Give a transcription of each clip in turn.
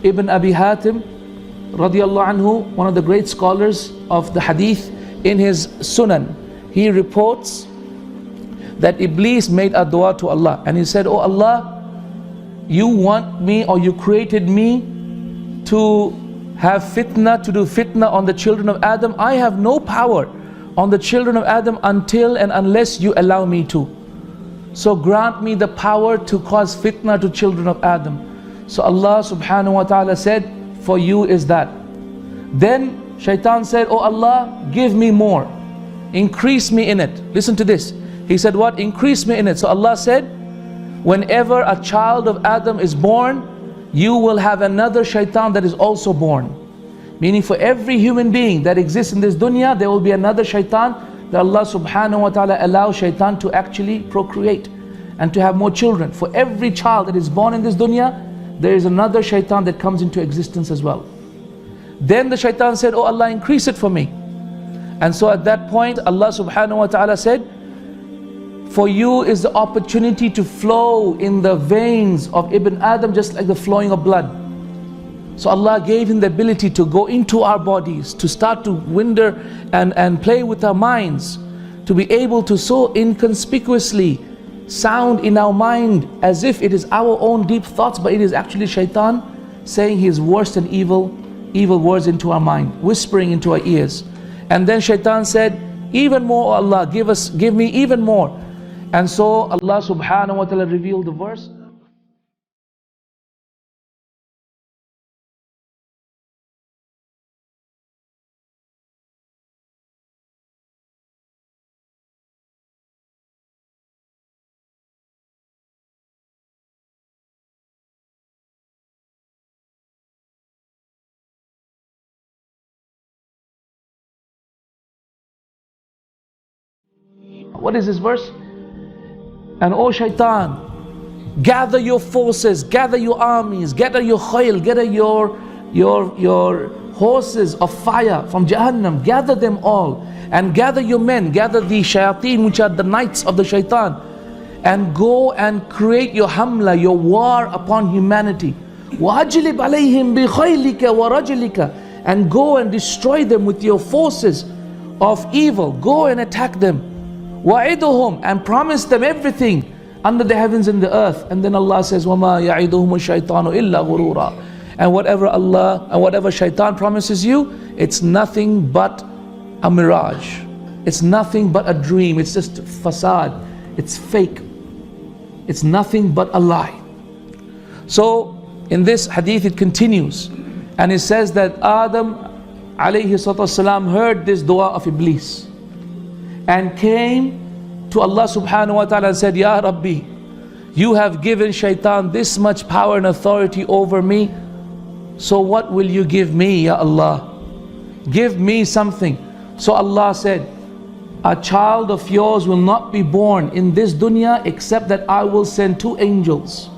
Ibn Abi Hatim radiallahu anhu, one of the great scholars of the hadith, in his Sunan, he reports that Iblis made a dua to Allah, and he said, "Oh Allah, you want me, or you created me to have fitna, to do fitna on the children of Adam. I have no power on the children of Adam until and unless you allow me to. So grant me the power to cause fitna to children of Adam." So Allah subhanahu wa ta'ala said, "For you is that." Then Shaitan said, "Oh Allah, give me more, increase me in it." Listen to this. He said, "What? Increase me in it." So Allah said, whenever a child of Adam is born, you will have another shaitan that is also born. Meaning for every human being that exists in this dunya, there will be another shaitan that Allah subhanahu wa ta'ala allows shaitan to actually procreate and to have more children. For every child that is born in this dunya, there is another shaitan that comes into existence as well. Then the shaitan said, "Oh Allah, increase it for me." And so at that point, Allah subhanahu wa ta'ala said, "For you is the opportunity to flow in the veins of Ibn Adam just like the flowing of blood." So Allah gave him the ability to go into our bodies, to start to wander and play with our minds, to be able to so inconspicuously sound in our mind as if it is our own deep thoughts, but it is actually shaitan saying his worst and evil words into our mind, whispering into our ears. And then shaitan said, "Even more, O Allah, give me even more." And so Allah subhanahu wa ta'ala revealed the verse. What is this verse? "And O shaitan, gather your forces, gather your armies, gather your khayl, gather your horses of fire from Jahannam, gather them all, and gather your men, gather the shayateen, which are the knights of the shaitan, and go and create your hamla, your war upon humanity. وَأَجْلِبْ عَلَيْهِمْ بِخَيْلِكَ وَرَجْلِكَ, and go and destroy them with your forces of evil. Go and attack them. وَعِدُهُمْ, and promise them everything under the heavens and the earth." And then Allah says, وَمَا يَعِدُهُمُ الشَّيْطَانُ إِلَّا غُرُورًا. And whatever shaitan promises you, it's nothing but a mirage. It's nothing but a dream. It's just facade. It's fake. It's nothing but a lie. So in this hadith it continues, and it says that Adam alayhi salatu wasalam heard this dua of Iblis and came to Allah subhanahu wa ta'ala and said, "Ya Rabbi, you have given shaitan this much power and authority over me, so what will you give me, Ya Allah? Give me something." So Allah said, "A child of yours will not be born in this dunya except that I will send two angels,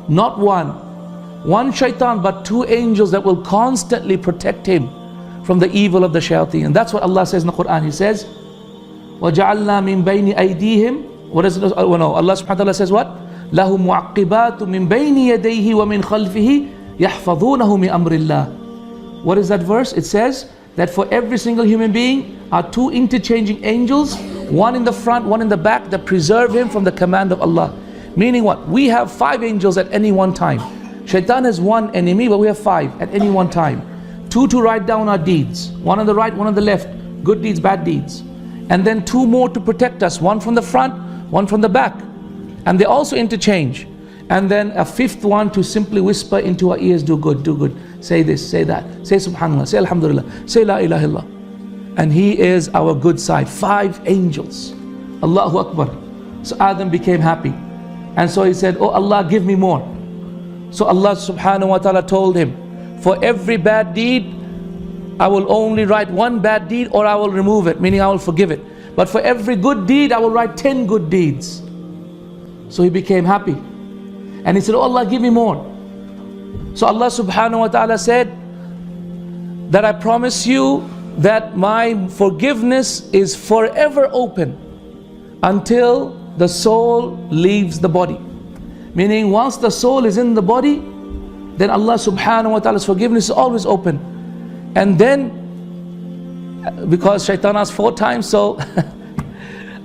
not one shaitan, but two angels that will constantly protect him from the evil of the shayateen." And that's what Allah says in the Quran. He says, وَجَعَلْنَا مِن بَيْنِ أَيْدِيهِمْ. What is it? Oh no, Allah subhanahu wa ta'ala says what? لَهُ مُعَقِّبَاتٌ مِن بَيْنِ يَدَيْهِ وَمِن خَلْفِهِ يَحْفَظُونَهُ مِنْ أَمْرِ اللَّهِ. What is that verse? It says that for every single human being are two interchanging angels, one in the front, one in the back, that preserve him from the command of Allah. Meaning what? We have 5 angels at any one time. Shaitan has one enemy, but we have 5 at any one time. 2 to write down our deeds, one on the right, one on the left, good deeds, bad deeds. And then 2 more to protect us, one from the front, one from the back. And they also interchange. And then a 5th one to simply whisper into our ears, "Do good, do good, say this, say that, say subhanallah, say alhamdulillah, say la ilaha illallah." And he is our good side. 5 angels. Allahu Akbar. So Adam became happy. And so he said, "Oh Allah, give me more." So Allah subhanahu wa ta'ala told him, "For every bad deed, I will only write 1 bad deed, or I will remove it, meaning I will forgive it. But for every good deed, I will write 10 good deeds." So he became happy. And he said, "Oh Allah, give me more." So Allah subhanahu wa ta'ala said that I promise you that my forgiveness is forever open until the soul leaves the body. Meaning once the soul is in the body, then Allah subhanahu wa ta'ala's forgiveness is always open. And then, because shaitan asked 4 times, so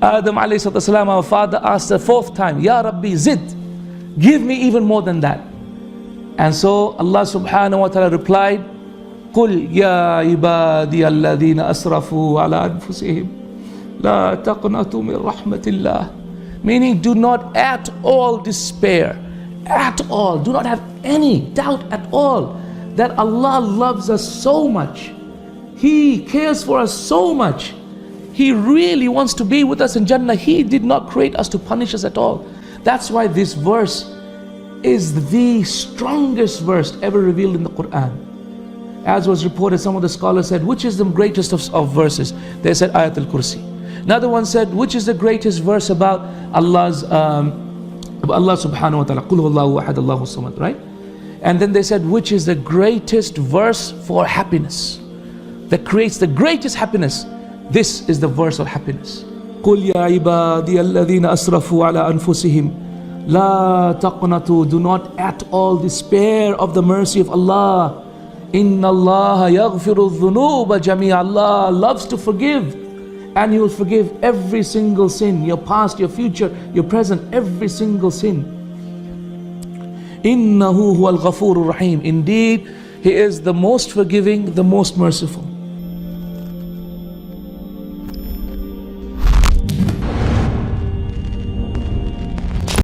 Adam alayhi salam, our father, asked the 4th time, Ya Rabbi Zid, give me even more than that. And so Allah subhanahu wa ta'ala replied, قُلْ يَا عِبَادِيَ الَّذِينَ أَسْرَفُوا عَلَىٰ أَنفُسِهِمْ لَا تَقْنَطُوا مِنْ رَحْمَةِ اللَّهِ. Meaning, do not at all despair, at all, do not have any doubt at all that Allah loves us so much. He cares for us so much. He really wants to be with us in Jannah. He did not create us to punish us at all. That's why this verse is the strongest verse ever revealed in the Quran. As was reported, some of the scholars said, which is the greatest of verses? They said Ayat al-Kursi. Another one said, which is the greatest verse about Allah subhanahu wa ta'ala, Qul huwallahu ahad, Allahu samad, right? And then they said, which is the greatest verse for happiness, that creates the greatest happiness? This is the verse of happiness. قُلْ يَا عِبَادِيَ الَّذِينَ أَسْرَفُوا عَلَىٰ أَنفُسِهِمْ لَا تَقْنَطُوا. Do not at all despair of the mercy of Allah. إِنَّ اللَّهَ يَغْفِرُ الذُّنُوبَ جَمِيعًا. Allah loves to forgive, and He will forgive every single sin, your past, your future, your present, every single sin. إِنَّهُ هُوَ الْغَفُورُ الرَّحِيمُ. Indeed, He is the most forgiving, the most merciful.